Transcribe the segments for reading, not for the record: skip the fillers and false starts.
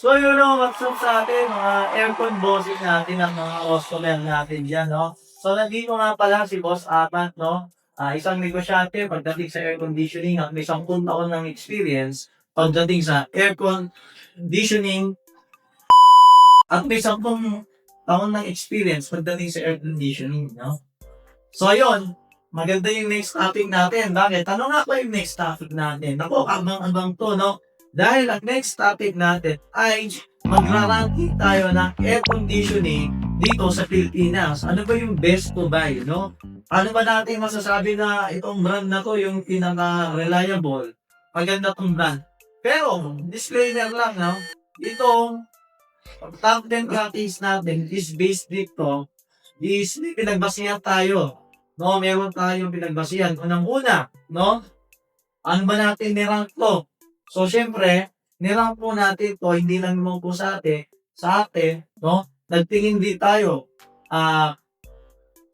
So yun o, what's up sa atin, mga aircon bosses natin ang mga customer natin dyan, no? So nandito nga pala si Boss Amat, no? Isang negosyante pagdating sa air conditioning at may 10 taon ng experience pagdating sa air conditioning at may 10 taon ng experience pagdating sa air conditioning, no? So yun, maganda yung next topic natin. Bakit? Ano nga ba yung next topic natin? Ako, abang-abang to, no? Dahil ang next topic natin ay magra-ranking tayo ng air conditioning dito sa Pilipinas. Ano ba yung best to buy, no? Ano ba natin masasabi na itong brand na to yung pinaka-reliable? Maganda tong brand. Pero, disclaimer lang, no? Itong top 10 practice natin is based dito is may pinagbasihan tayo. No, meron tayong pinagbasihan. Unang-una, no? Ano ba natin nirank to? So, syempre, nirank po natin to, hindi lang naman po sa atin, no? Nagtingin din tayo,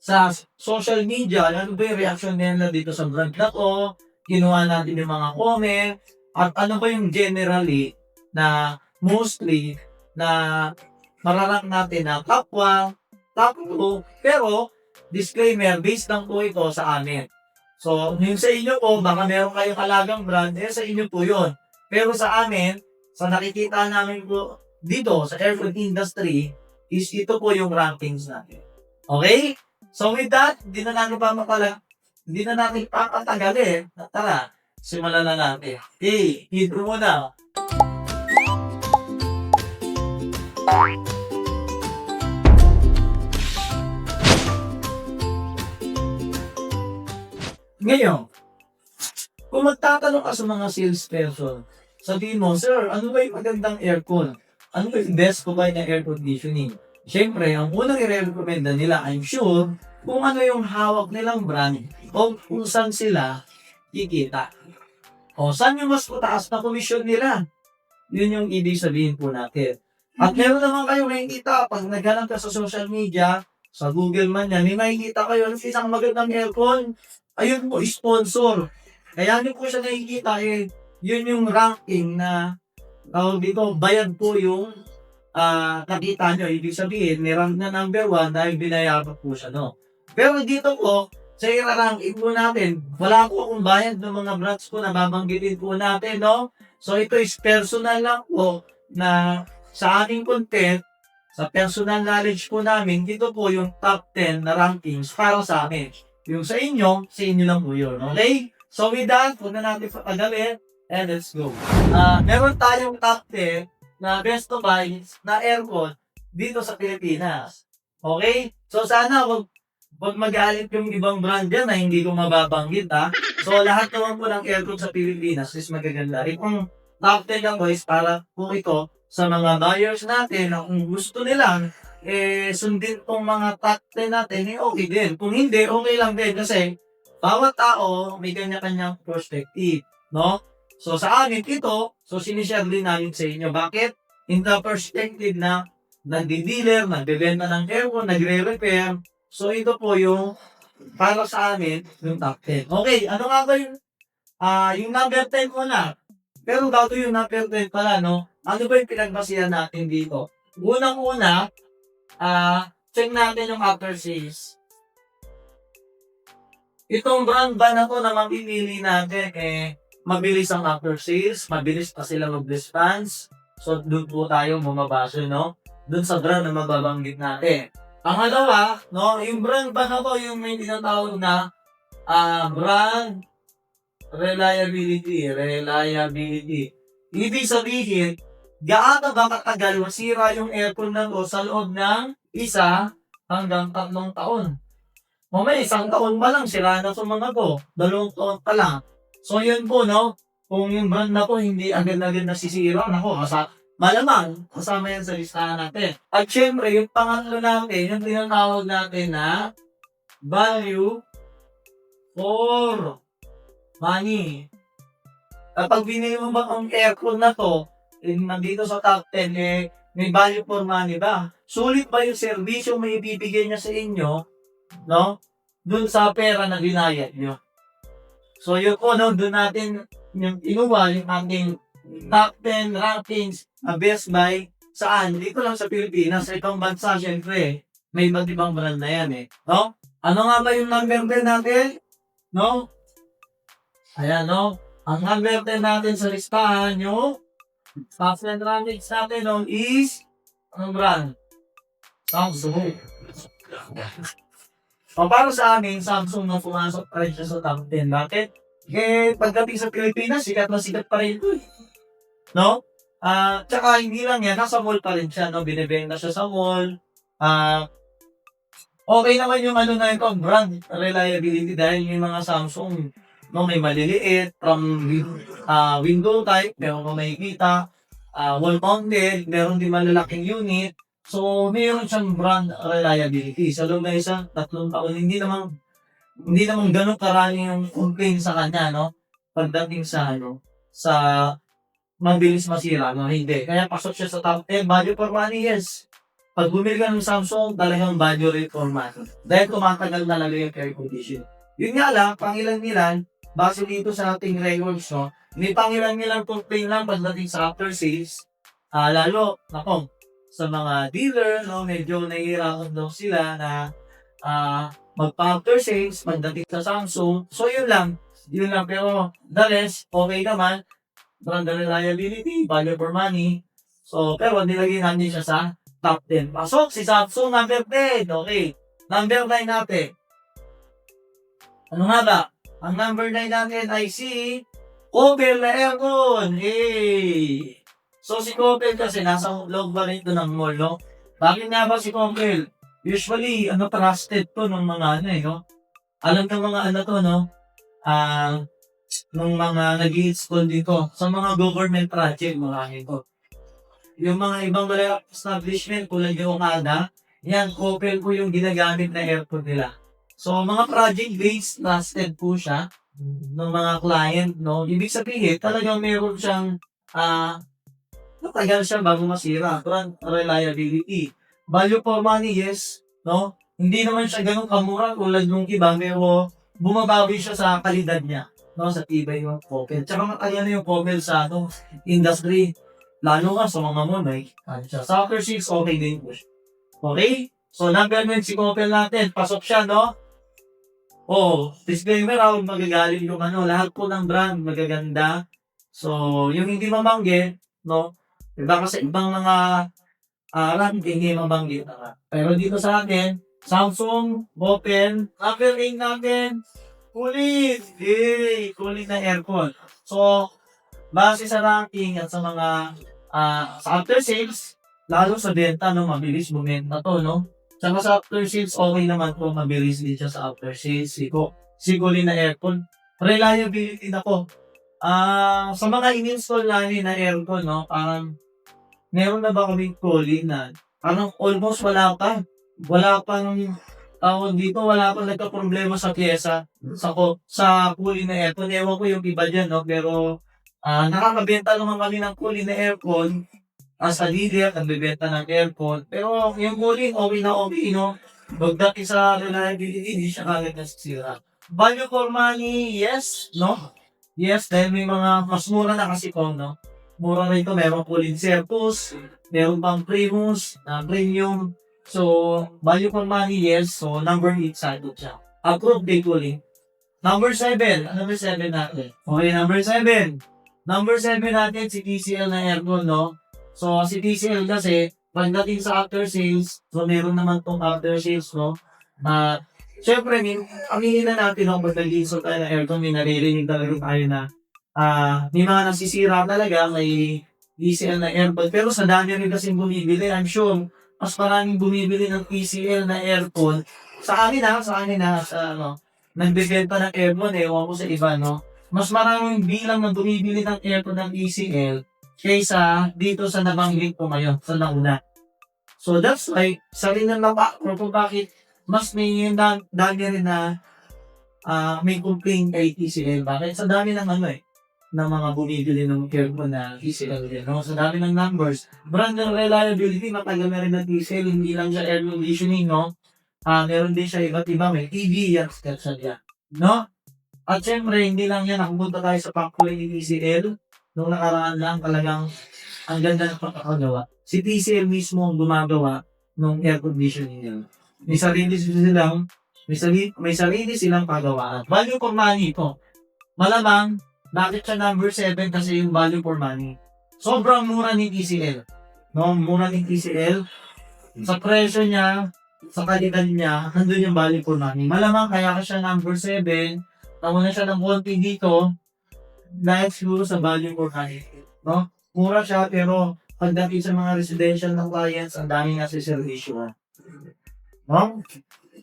sa social media, ano ba yung reaction nila dito sa brand na to? Kinuha natin yung mga comment, at ano ba yung generally na mostly na mararank natin na top 1, top 2, pero disclaimer, based lang po ito sa amin. So, yung sa inyo po, baka meron kayong alagang brand, sa inyo po yun. Pero sa amin, sa nakikita namin po dito sa aircon industry, is ito po yung rankings natin. Okay? So with that, hindi na natin papatagalin. Tara, simulan na natin. Okay, intro muna. Ngayon, kung magtatanong ka sa mga salesperson, sabihin mo, Sir, ano ba yung magandang aircon? Ano ba yung best to buy na air conditioning? Siyempre, ang unang i-recommenda nila, I'm sure, kung ano yung hawak nilang brand o kung saan sila kikita. O saan yung mas mataas na komisyon nila? Yun yung ibig sabihin po natin. At meron naman kayo makikita pag naghanap ka sa social media, sa Google man yan, may makikita kayo ng isang magandang aircon. Ayun po, sponsor. Kaya nyo po siya nakikita yun yung ranking na tawag dito, bayad po yung nakita nyo. Ibig sabihin, may rank na number 1 dahil binayaran po siya, no? Pero dito po, sa i-ranking po natin, wala po akong bayad ng mga brands po na babanggitin po natin, no? So ito is personal lang po na sa aming content, sa personal knowledge po namin, dito po yung top 10 na rankings para sa amin. Yung sa inyo lang po yun. Okay? So with that, huwag na natin patagalin, and let's go. Meron tayong top 10 na best to buy na aircon dito sa Pilipinas. Okay? So sana wag magalit yung ibang brand dyan na hindi ko mababanggit, ha. So lahat naman po ng aircon sa Pilipinas is magaganda. Itong top 10 lang guys para po ito sa mga buyers natin na kung gusto nila sundin tong mga top 10 natin, okay din. Kung hindi, okay lang din kasi bawat tao may kanya-kanyang perspective, no? So sa amin ito, so sinishare din namin sa inyo. Bakit? In the perspective na nagdi-dealer, nagbebenta ng aircon, nagre-repair. So ito po yung para sa amin, yung top 10. Okay, ano nga ba yung number 10 mo na? Pero bago yung number 10 pala, no? Ano ba yung pinagbasihan natin dito? Unang-una, check natin yung after sales. Itong brand ba na to na mamimili natin, mabilis ang after sales, mabilis pa sila mag-response. So, doon po tayo bumabase, no? Doon sa brand na mababanggit natin. Pangalawa, no? Yung brand ba na to, yung may tinatawag na brand reliability. Ibig sabihin, gaano ba katagal masira yung aircon na to sa loob ng 1 hanggang 3 taon? O may 1 taon pa lang, sira na sa mga to. 2 taon pa lang. So yun po, no? Kung yung brand na to hindi agad-agad nasisira, nako, malamang kasama yan sa listahan natin. At syempre, yung pangatlo natin, yung tinatawag natin na value for money. Kapag binili mo ba ang aircon na to, nandito sa top 10, may value for money ba? Sulit ba yung servisyo may ibibigay niya sa inyo, no? Dun sa pera na binayad nyo. So yun po, no? Dun natin yung inuwa yung ating top 10 rankings Best Buy. Saan? Dito lang sa Pilipinas. Sa ibang bansa, syempre, may iba't ibang brand na yan eh. No? Ano nga ba yung number 10 natin? No? Ayan, no? Ang number 10 natin sa listahan, yung top 10 rankings natin, no, is, anong brand? Samsung. O, para sa amin, Samsung na pumasok pa rin siya sa top 10. Bakit? Eh, pagdating sa Pilipinas, sikat na sikat pa rin ito eh. No? Tsaka hindi lang yan, nasa mall pa rin siya, no? Binibenta siya sa mall. Okay naman yung ano na ito, brand reliability dahil yung mga Samsung, no, may maliliit, from window type, meron ko makikita, wall mounted, meron din malalaking unit. So, meron siyang brand reliability. Sa loob na isang 3 taon, hindi naman ganun karami yung complaint sa kanya, no? Pagdating sa, sa mabilis masira, no? Hindi. Kaya pasok siya sa top 10. Value for money, yes. Pag bumili ka ng Samsung, talagang value rate for money. Dahil tumatagal talaga yung air condition. Yun nga lang, pangilan-ilan, base dito sa ating records, no? May pangilan-ilan complaint lang pagdating sa after sales. Lalo, sa mga dealer, no, medyo nahihirapan daw sila na magpa-after sales pagdating sa Samsung. So, yun lang. Pero, the rest, okay naman. Brand reliability, value for money. So, pero nilagay namin siya sa top 10. Pasok si Samsung, number 10. Okay. Number 9 natin. Ano nga ba? Ang number 9 natin ay si Cobel na aircon. Hey! So, si Cobel kasi nasa loob ba rin ito ng mall, no? Bakit nga ba si Cobel? Usually, trusted to ng mga no? Alam ng mga to, no? Nung mga nag-i-install dito sa mga government project, marami to. Yung mga ibang establishment, tulad yung Okada, yan, Cobel po yung ginagamit na aircon nila. So, mga project-based, trusted po siya ng mga client, no? Ibig sabihin, talagang meron siyang matagal siya bago masira. Brand reliability. Value for money, yes. No? Hindi naman siya ganun kamura tulad nung iba, pero bumabawi siya sa kalidad niya. No? Sa tibay yung Cobel. Tsaka matagal na yung Cobel sa industry. Lalo nga sa mga monay. Sa after 6, okay din po siya. Okay? So, number 9 si Cobel natin. Pasok siya, no? Disclaimer, magagaling yung lahat po ng brand magaganda. So, yung hindi mamanggi, no? Diba kasi ibang mga ranking hindi mabanggit na. Pero dito sa atin, Samsung, Open, number 8 natin, kulit! Yay! Kulit na aircon. So, base sa ranking at sa mga sa after sales, lalo sa benta, no, mabilis bumenta to, no? Tsaka sa after sales, okay naman po, mabilis din siya sa after sales. Si kulit na aircon. Reliability na po. Sa mga in-install namin na aircon, no, parang meron na ba kaming cooling na parang almost wala pa. Wala pang tawag dito, wala pang nagka-problema sa pyesa sa cooling na aircon. Ewan ko yung iba dyan, no? Pero nakakabenta naman kami ng cooling na aircon as a dealer, nagbebenta ng aircon. Pero yung cooling, okay na okay, no? Pagdating sa reliability, hindi siya kagad nasisira. Value for money, yes, no? Yes, dahil may mga mas mura na kasi ko, no? Mura na ito, meron cooling Certus, meron pang Primus, Premium. So, value for money, yes. So, number 8 sagot siya. Approved day cooling. Number 7. Number 7 natin. Okay, number 7. Number 7 natin, si TCL na aircon, no? So, si TCL kasi, pagdating sa after sales, so meron naman tong after sales, no? Siyempre, aminin na natin ang pag-install tayo ng aircon, may naririnig talaga tayo na may mga nasisira talaga, may TCL na aircon. Pero sa dami rin kasi bumibili, I'm sure, mas maraming bumibili ng TCL na aircon. Sa akin nagbebenta ng aircon, ewan ko sa iba, no? Mas maraming bilang na bumibili ng aircon ng TCL kaysa dito sa nabanggit ko ngayon, sa nauna. So that's why, sa rin ng kung bakit mas may dami rin na may complaint kay TCL. Bakit? Sa dami ng ng mga bumibili ng aircon na TCL din. No? Sa dami ng numbers. Brand ng reliability, matagal na rin ng TCL. Hindi lang siya air conditioning, no? Meron din siya iba't iba. May TV, yan, siya. No? At syempre, hindi lang yan. Nakupunta tayo sa factory ni TCL. nung nakaraan lang talagang ang ganda ng pagkakagawa. Si TCL mismo ang gumagawa ng air conditioning nila. May sarili silang pagawaan. Value for money ito. Malamang, bakit siya number 7? Kasi yung value for money. Sobrang mura ni TCL. No, mura ni TCL. Sa presyo niya, sa kalidad niya, nandun yung value for money. Malamang kaya ka siya number 7, nauna siya ng konti dito, dahil siguro sa value for money. No? Mura siya, pero pagdating sa mga residential na clients, ang daming accessorization. No?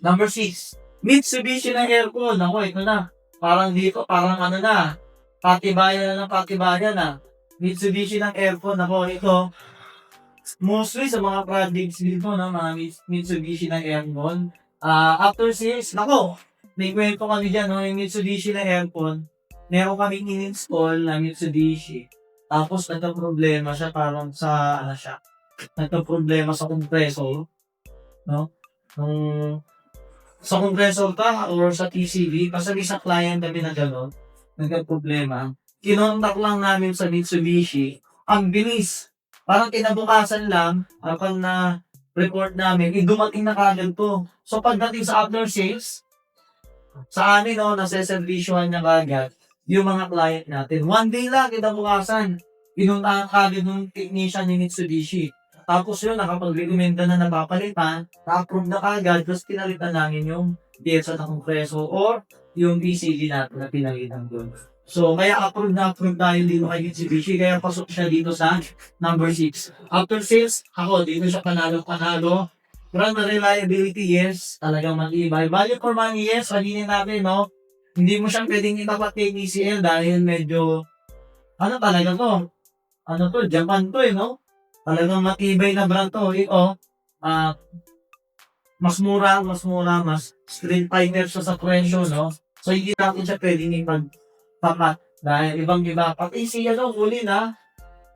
Number 6, Mitsubishi na aircon. Ako, ito na. Parang dito, parang ano na, patibayan na ng patibayan na. Mitsubishi ng aircon. Ako, ito, mostly sa mga projects dito, no, mga Mitsubishi ng aircon. After sales, nako, may kwento kami dyan, no, yung Mitsubishi na aircon, meron kami in-install na Mitsubishi. Tapos, nagka-problema siya parang sa, ano siya, nagka-problema sa compressor, no, nung, sa compressor ta or sa TCB, kasi sa client kami na gano'n, nagka-problema. Kinontak lang namin sa Mitsubishi, ang bilis. Parang kinabukasan lang, kapag na report namin, dumating na kagad to. So pagdating sa after sales, sa amin, no, nasa-servisyohan niya kagad yung mga client natin. One day lang, kinabukasan, pinuntahan kagad ng technician ni Mitsubishi. Tapos yun, nakapag-recommenda na napapalitan, na-approve na kagad, tapos pinalitan namin yung pyesa ng kompreso or yung PCB natin na pinalitan doon. So, kaya approve na approve tayo dito kay Mitsubishi, kaya pasok siya dito sa number 6. After sales, ako, dito siya panalo. Brand reliability, yes, talagang mag-ibay. Value for money, yes, palinin natin, no? Hindi mo siyang pwedeng itapat kay TCL dahil medyo, ano talaga to? Ano to? Japan to, no? Talagang matibay na brand to. Ito, mas mura, mas street fighter siya sa presyo, no? So, hindi natin siya pwedeng ipagtapat dahil ibang-iba. Pati si, Kulin, ha?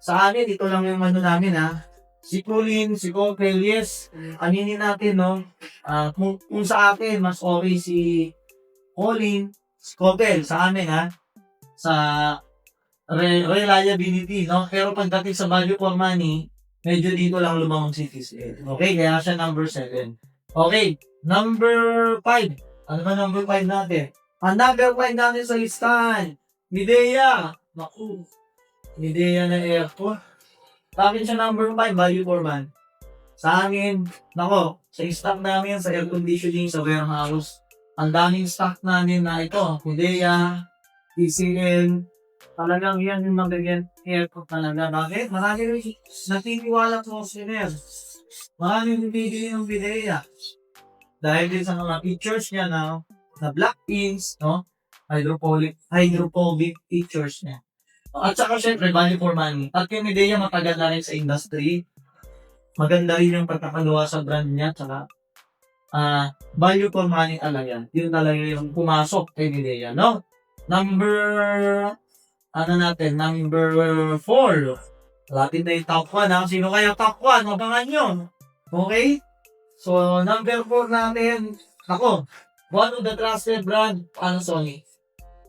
Sa amin, ito lang yung ano namin, ha? Si Kulin, si Coppel, yes, aminin natin, no? Kung sa akin, mas okay si Colin, si Coppel, sa amin, ha? Sa reliability, no? Pero pagdating sa value for money, medyo dito lang lumamang si TCL. Okay, kaya siya number 7. Okay, number 5. Ano ba number 5 natin? Ang number 5 natin sa listahan, Midea. Naku, Midea na aircon. Bakit siya number 5, value for money? Sa amin, nako, sa stock namin, sa air conditioning, sa warehouse, ang daming stock namin na ito, Midea, TCL, talagang yan yung magiging aircon talaga. Bakit? Marami rin natiniwala sa customer. Marami rin bibili ng Midea. Dahil din sa mga features niya na black pins, no? Hydrophobic features niya. At saka syempre, value for money. At yung Midea matagal na rin sa industry. Maganda rin yung pagkakaluwa sa brand niya. Tsaka, value for money talaga. Yun talaga yung pumasok kay Midea, no? Number 4. Latin na yung top 1, ha? Sino kaya top 1? Abangan nyo. Okay? So, number 4 natin, ako, one of the trusted brand, Panasonic.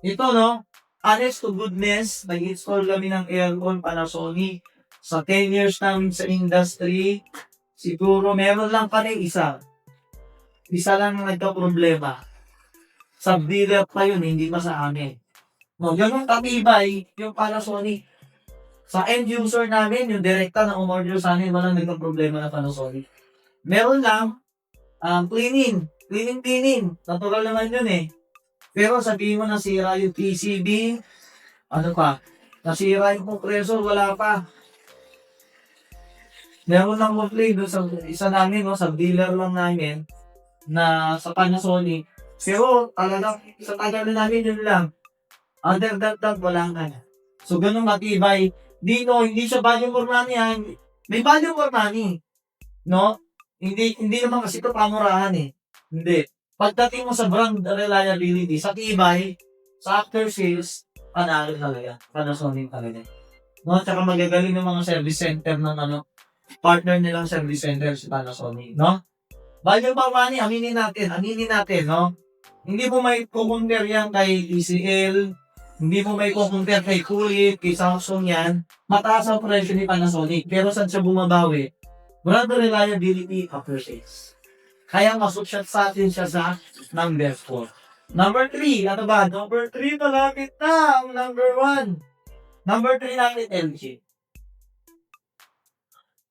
Ito, no? Honest to goodness, nag-install kami ng aircon Panasonic. Sa 10 years namin sa industry, siguro meron lang pa rin isa. Isa lang nagka-problema. Sub-dealer pa yun, hindi pa sa amin. No, ganun katibay yung Panasonic. Sa end user namin, yung direkta na umorder sa amin, walang nagka-problema na Panasonic. Meron lang, cleaning. Natural naman yun eh. Pero sabihin mo nasira yung PCB, ano pa, nasira yung compressor, wala pa. Meron lang complaint doon sa isa namin, no, sa dealer lang namin, na sa Panasonic. Pero talagang sa tagal na namin yun lang. Other than that, wala nga. So ganun matibay. Dito, hindi siya value for money yan. May value for money. No? Hindi naman kasi ito pamurahan eh. Hindi. Pagdating mo sa brand reliability, sa tibay, sa after sales, panalo talaga. Panasonic talaga. No? Tsaka magagaling ng mga service center ng partner nilang service center si Panasonic. No? Value for money, aminin natin, no? Hindi mo may kukunder yan kay TCL, Hindi mo may compare kay Kulit, kay Samsung yan. Mataas ang presyo ni Panasonic. Pero saan siya bumabawi? Brand reliability after sales. Kaya masusyat sa atin siya sa number 4. Number 3, ano ba? Number 3, malapit na ang number 1. Number 3 natin, LG.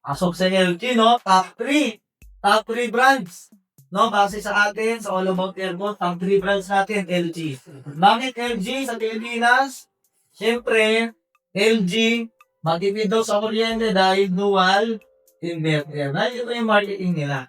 Asok sa LG, no? Top 3. Top 3 brands. No, base sa atin, sa All About Aircon, top 3 brands natin, LG. Bakit LG sa Pilipinas? Siyempre, LG, matipid daw sa kuryente dahil dual inverter. Ito yung marketing nila.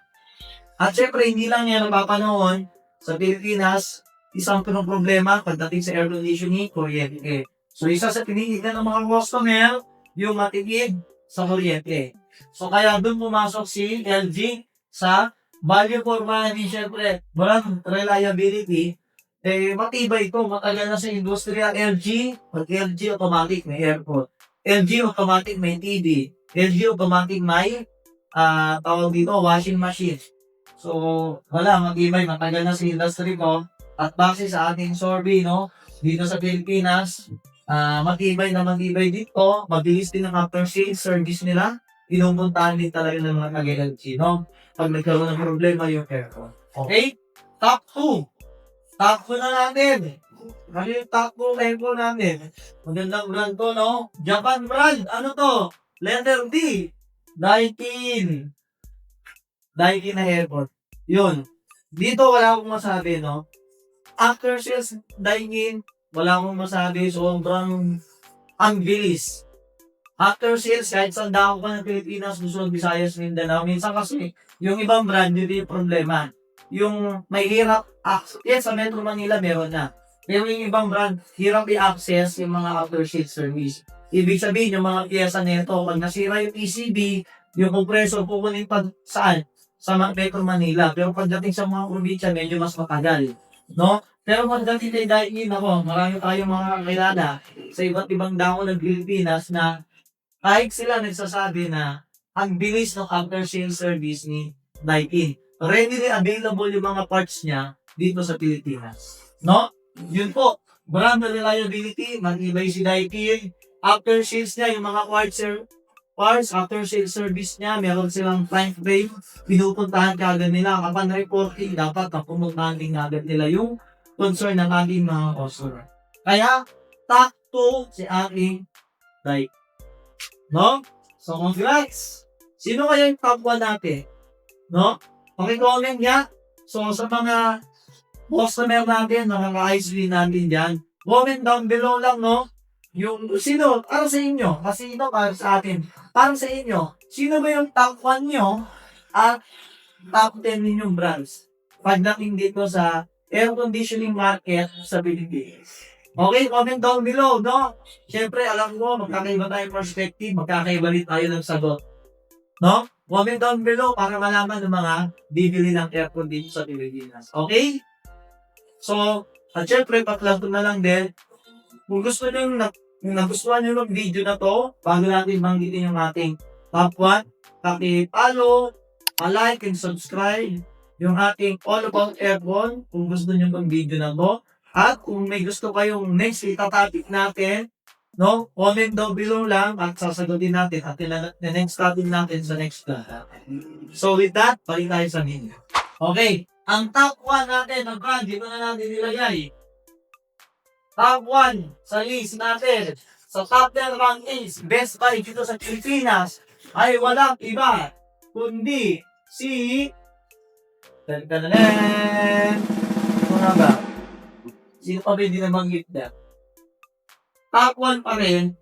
At siyempre, hindi lang yan ang papanoon sa Pilipinas, isang problema pagdating sa air conditioning, kuryente. So, isa sa tinitignan ng mga customer, yung matipid sa kuryente. So, kaya doon pumasok si LG sa value for money, syempre, brand reliability, matibay ito, matagal na sa industriya. LG, pag LG automatic may aircon, LG automatic may TV, LG automatic may tawag dito, washing machine. So, wala, matibay, matagal na sa industry ko. At base sa ating survey, no, dito sa Pilipinas, matibay na matibay dito, mabilis din ang after sales service nila, pinupuntahan din talaga ng mga LG, no? Pag nagkaroon ng problema yung aircon. Okay? Top 2. Top 2 na natin. Ano yung top 2 aircon natin? Magandang brand to, no? Japan brand. Ano to? Letter D. Daikin. Daikin na aircon. Yun. Dito wala akong masabi, no? After sales Daikin, wala akong masabi. Sobrang ang bilis. After sales, kahit saan dako ka ng Pilipinas, Luzon, Visayas, Mindanao, minsan kasi, yung ibang brand, hindi yung problema. Yung may hirap, yes, sa Metro Manila, meron na. Pero yung ibang brand, hirap i-access yung mga after sales service. Ibig sabihin, yung mga piyesa nito, pag nasira yung PCB, yung compressor, pukunin pa saan? Sa Metro Manila. Pero pagdating sa mga probinsya, medyo mas matagal. No? Pero pagdating kay Daikin, ako, marami tayong mga kakilala sa iba't ibang dako ng Pilipinas na kahit sila nagsasabi na ang bilis ng after sales service ni Daikin. Readily available yung mga parts niya dito sa Pilipinas. No? Yun po. Brand reliability, matibay si Daikin. After sales niya, yung mga parts, after sales service niya, meron silang time frame, pinupuntahan kagad nila. Kapag reporting, dapat pumuntahan din agad nila yung concern ng ating mga customer. Kaya, top 2 si aking Daikin. No? So, congrats! Sino kaya yung top 1 natin? No? Pakicomment nga. So, sa mga customer natin, mga ka-ISV natin dyan, comment down below lang, no? Yung, sino? Para sa inyo. Kasi ino, para sa atin. Para sa inyo. Sino ba yung top 1 nyo at top 10 ninyong brands? Pagdating dito sa air conditioning market sa Pilipinas. Okay, comment down below, no? Siyempre, alam ko, magkakaiba tayong perspective, magkakaiba rin tayo ng sagot. No? Comment down below para malaman ng mga bibili ng air conditioner sa Pilipinas. Okay? So, at siyempre, paklato na lang din. Kung gusto nyo, nagustuhan nyo ng video na to, bago natin banggitin yung ating top 1, paki-follow, like, and subscribe yung ating All About Aircon kung gusto nyo ng video na to. At kung may gusto kayong next topic natin, no, comment down below lang at sasagutin natin at next topic natin sa next vlog. So with that, balik tayo sa menu. Okay, ang top 1 natin, ang brand, dito na natin nilagay. Top 1 sa list natin, sa top 10 rankings, Best Buy dito sa Pilipinas, ay walang iba, kundi si... Tadadadadaan! Ano nga ba? Sino pa ba hindi nabanggit na? Top 1 pa rin,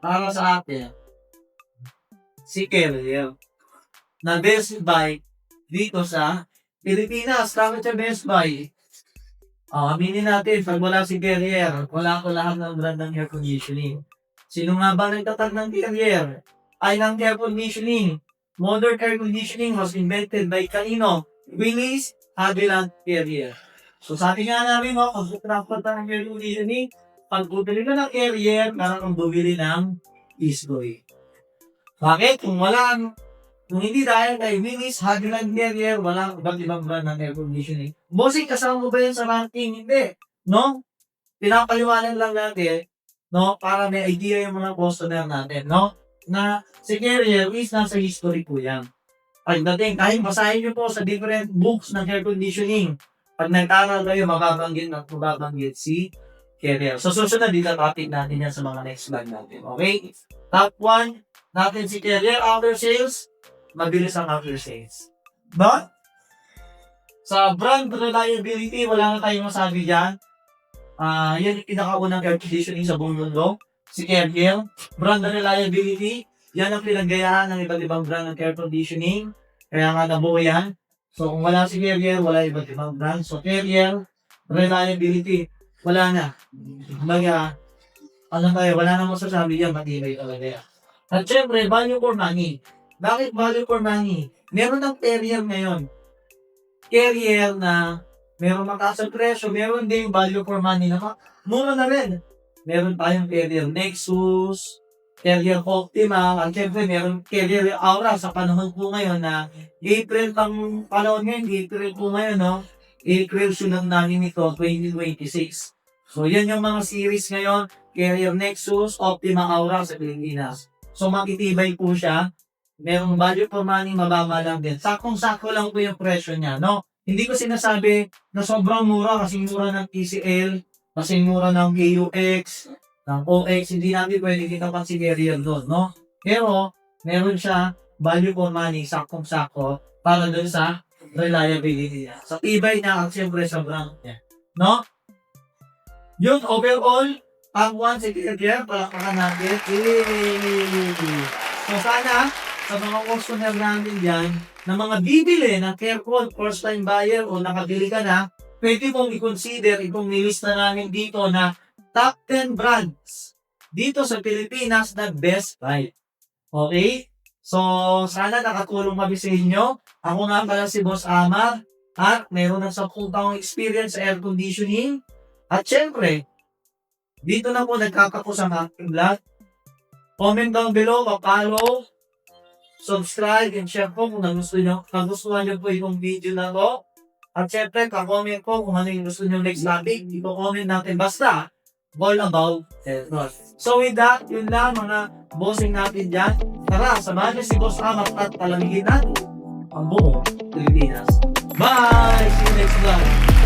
para sa atin, si Carrier, na Best Buy dito sa Pilipinas. Bakit siya Best Buy? Aminin natin, pag wala si Carrier, wala ko lahat ng brand ng air conditioning. Sino nga ba nagtatag ng Carrier? Ay ng air conditioning. Modern air conditioning was invented by kanino? Willis Haviland Carrier. So sabi nga namin, pag transport ng air conditioning, pag bumili ka ng Carrier, parang bumili ng Isgoy. Bakit? Kung hindi dahil kay Willis Haviland Carrier, walang iba't ibang brand ng air conditioning. Bossing, kasama mo ba yun sa ranking? Hindi. No? pinapaliwanag lang natin, no, para may idea yung mga customer natin, no, na si Carrier is nasa history po yan. Pagdating, kahit basahin nyo po sa different books ng air conditioning, pag nag-aral kayo, mababanggit at mababanggit si Carrier. So, susunod, dito topic natin yan sa mga next vlog natin. Okay? Top 1 natin si Carrier. After sales, mabilis ang after sales. But, sa brand reliability, wala na tayong masabi dyan. Yan yung pinakaunang air conditioning sa buong mundo. Si Carrier. Brand reliability, yan ang pinaggayahan ng iba't ibang brand ng air conditioning. Kaya nga nabuo yan. So, kung wala si Carrier, wala iba't ibang brand. So, Carrier, reliability, wala na. Kumbaga, wala na masasabi yan, matibay talaga yan. At syempre, value for money. Bakit value for money? Meron ng Carrier ngayon. Carrier na meron mataas ang presyo, meron din value for money na mura na rin. Meron tayong Carrier Nexus, Carrier Optima, at syempre meron Carrier Aura sa panahon po ngayon na April pang panahon ngayon, April po ngayon, no? April sunod namin ito, 2026. So, yan yung mga series ngayon, Carrier Nexus, Optima Aura sa Pilipinas. So, makitibay po siya. Merong value for money, mababa lang din. Sakong-sako lang po yung presyo niya, no? Hindi ko sinasabi na sobrang mura, kasi mura ng TCL, kasi mura ng KUX, ng OX, hindi namin pwede dito consider doon, no? Pero, meron siya value for money, sakong-sako, para doon sa reliability niya. Sa tibay niya, at siyempre sa brand niya, no? Yun, overall, ang one security, palakakan natin. So, sana, sa mga customer namin dyan, na mga bibili ng Carecon, first time buyer, o nakabili ka na, pwede mong i-consider itong nilista namin dito na top 10 brands dito sa Pilipinas na best buy. Okay? So, sana nakatulong kami sa inyo. Ako nga pala si Boss Amar at meron ng 10 taong experience sa air conditioning. At syempre, dito na po nagkatapos ang aking vlog. Comment down below, follow, subscribe, and share po kung nagustuhan nyo po itong video na to. At syempre, ka-comment po kung ano yung gusto nyo next topic. Dito comment natin. Basta, all about Teltron. So with that, yun lang mga bossing natin dyan. Tara, samahan niyo si Boss Amat at palamigin natin ang buong Pilipinas. Bye! See you next vlog.